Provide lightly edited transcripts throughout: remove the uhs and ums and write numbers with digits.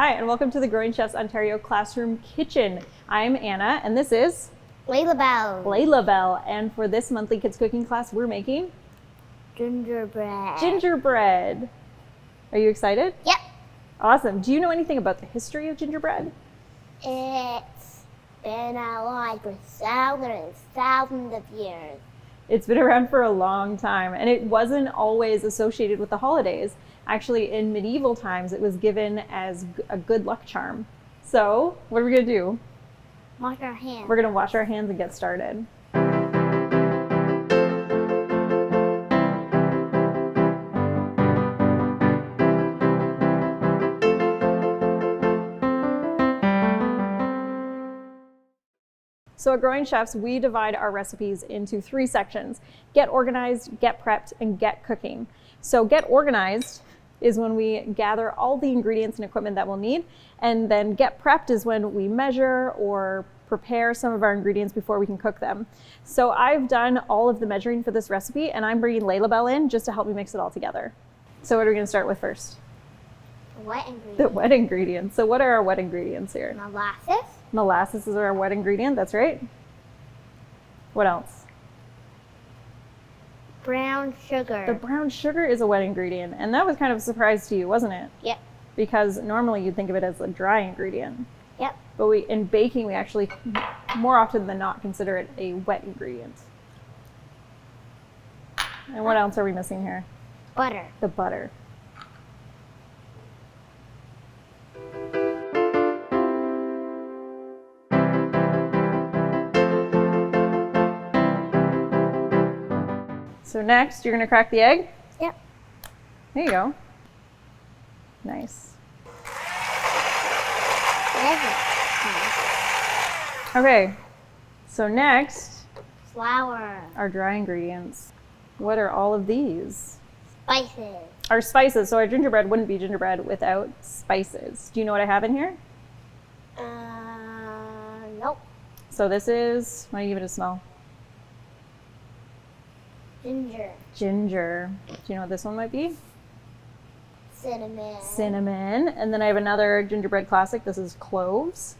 Hi, and welcome to the Growing Chefs Ontario Classroom Kitchen. I'm Anna, and this is Layla Bell. And for this monthly kids cooking class, we're making gingerbread. Are you excited? Yep. Awesome. Do you know anything about the history of gingerbread? It's been alive for thousands and thousands of years. It's been around for a long time, and it wasn't always associated with the holidays. Actually, in medieval times, it was given as a good luck charm. So, what are we going to do? Wash our hands. We're going to wash our hands and get started. So at Growing Chefs, we divide our recipes into 3 sections: get organized, get prepped, and get cooking. So get organized is when we gather all the ingredients and equipment that we'll need, and then get prepped is when we measure or prepare some of our ingredients before we can cook them. So I've done all of the measuring for this recipe, and I'm bringing Layla Bell in just to help me mix it all together. So what are we going to start with first? Wet ingredients. The wet ingredients. So what are our wet ingredients here? Molasses. Molasses is our wet ingredient, that's right. What else? Brown sugar. The brown sugar is a wet ingredient, and that was kind of a surprise to you, wasn't it? Yep. Because normally you'd think of it as a dry ingredient. Yep. But in baking, we actually, more often than not, consider it a wet ingredient. And what else are we missing here? Butter. The butter. So next, you're going to crack the egg? Yep. There you go. Nice. Okay, so next, Flour. our dry ingredients. What are all of these? Spices. Our spices. So our gingerbread wouldn't be gingerbread without spices. Do you know what I have in here? Nope. So this is, why don't you give it a smell? Ginger. Ginger. Do you know what this one might be? Cinnamon. Cinnamon. And then I have another gingerbread classic. This is cloves.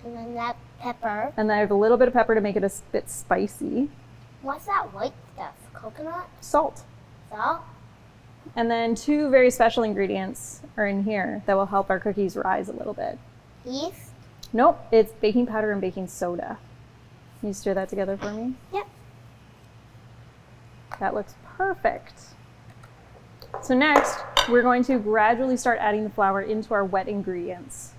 And then that pepper. And then I have a little bit of pepper to make it a bit spicy. What's that white stuff? Coconut? Salt. Salt? And then 2 very special ingredients are in here that will help our cookies rise a little bit. Yeast? Nope, it's baking powder and baking soda. Can you stir that together for me? Yep. That looks perfect. So next, we're going to gradually start adding the flour into our wet ingredients.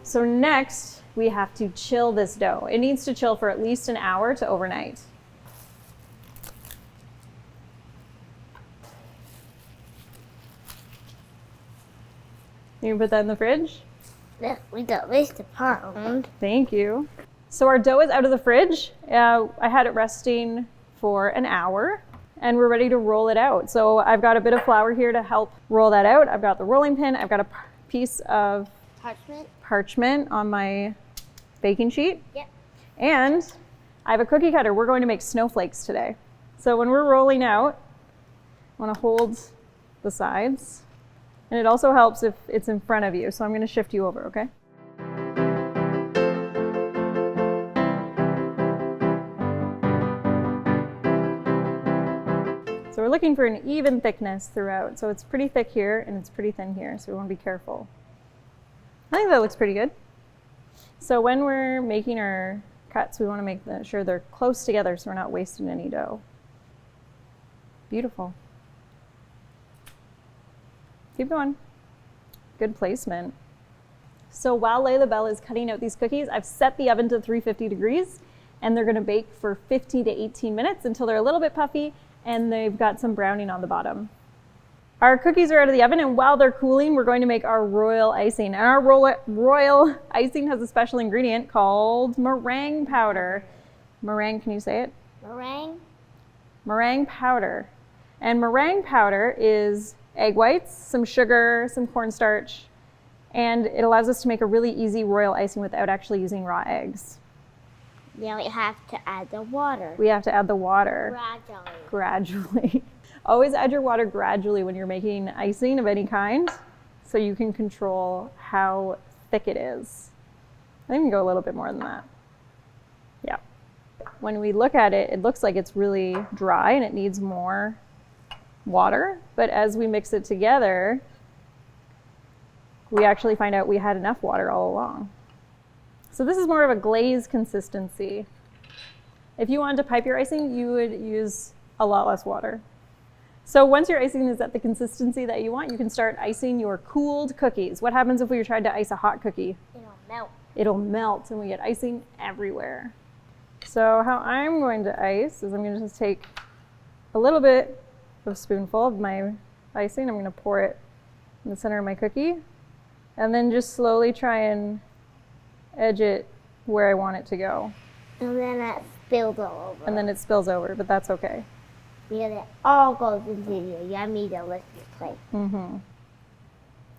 So next, we have to chill this dough. It needs to chill for at least an hour to overnight. You can put that in the fridge? Look, we got at least a pound. Thank you. So our dough is out of the fridge. I had it resting for an hour, and we're ready to roll it out. So I've got a bit of flour here to help roll that out. I've got the rolling pin. I've got a piece of parchment on my baking sheet. Yep. And I have a cookie cutter. We're going to make snowflakes today. So when we're rolling out, I want to hold the sides. And it also helps if it's in front of you. So I'm going to shift you over, okay? So we're looking for an even thickness throughout. So it's pretty thick here and it's pretty thin here. So we want to be careful. I think that looks pretty good. So when we're making our cuts, we want to make sure they're close together so we're not wasting any dough. Beautiful. Keep going. Good placement. So while Layla Bell is cutting out these cookies, I've set the oven to 350 degrees, and they're going to bake for 15 to 18 minutes until they're a little bit puffy and they've got some browning on the bottom. Our cookies are out of the oven, and while they're cooling, we're going to make our royal icing. And our royal icing has a special ingredient called meringue powder. Meringue, can you say it? Meringue? Meringue powder. And meringue powder is egg whites, some sugar, some cornstarch, and it allows us to make a really easy royal icing without actually using raw eggs. Now we have to add the water. We have to add the water. Gradually. Always add your water gradually when you're making icing of any kind, so you can control how thick it is. I think we can go a little bit more than that. Yeah. When we look at it, it looks like it's really dry and it needs more water, but as we mix it together, we actually find out we had enough water all along. So this is more of a glaze consistency. If you wanted to pipe your icing, you would use a lot less water. So once your icing is at the consistency that you want, you can start icing your cooled cookies. What happens if we tried to ice a hot cookie? It'll melt. It'll melt and we get icing everywhere. So how I'm going to ice is I'm going to just take a little bit of a spoonful of my icing. I'm going to pour it in the center of my cookie and then just slowly try and edge it where I want it to go. And then it spills all over. And then it spills over, but that's okay. Because it all goes into your yummy, delicious plate. That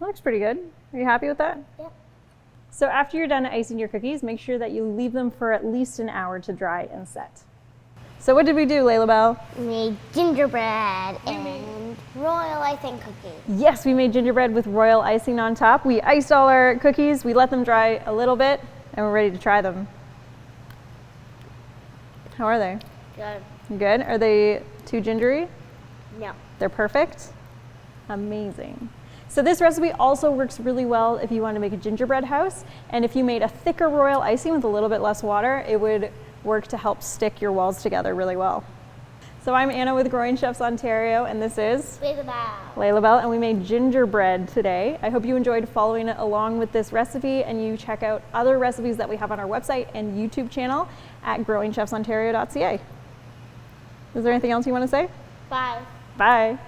looks pretty good. Are you happy with that? Yep. So after you're done icing your cookies, make sure that you leave them for at least an hour to dry and set. So what did we do, Layla Bell? We made gingerbread and royal icing cookies. Yes, we made gingerbread with royal icing on top. We iced all our cookies, we let them dry a little bit, and we're ready to try them. How are they? Good. Good? Are they too gingery? No. They're perfect? Amazing. So this recipe also works really well if you want to make a gingerbread house, and if you made a thicker royal icing with a little bit less water, it would work to help stick your walls together really well. So I'm Anna with Growing Chefs Ontario, and this is Layla Bell, and we made gingerbread today. I hope you enjoyed following along with this recipe, and you check out other recipes that we have on our website and YouTube channel at growingchefsontario.ca. Is there anything else you want to say? Bye. Bye.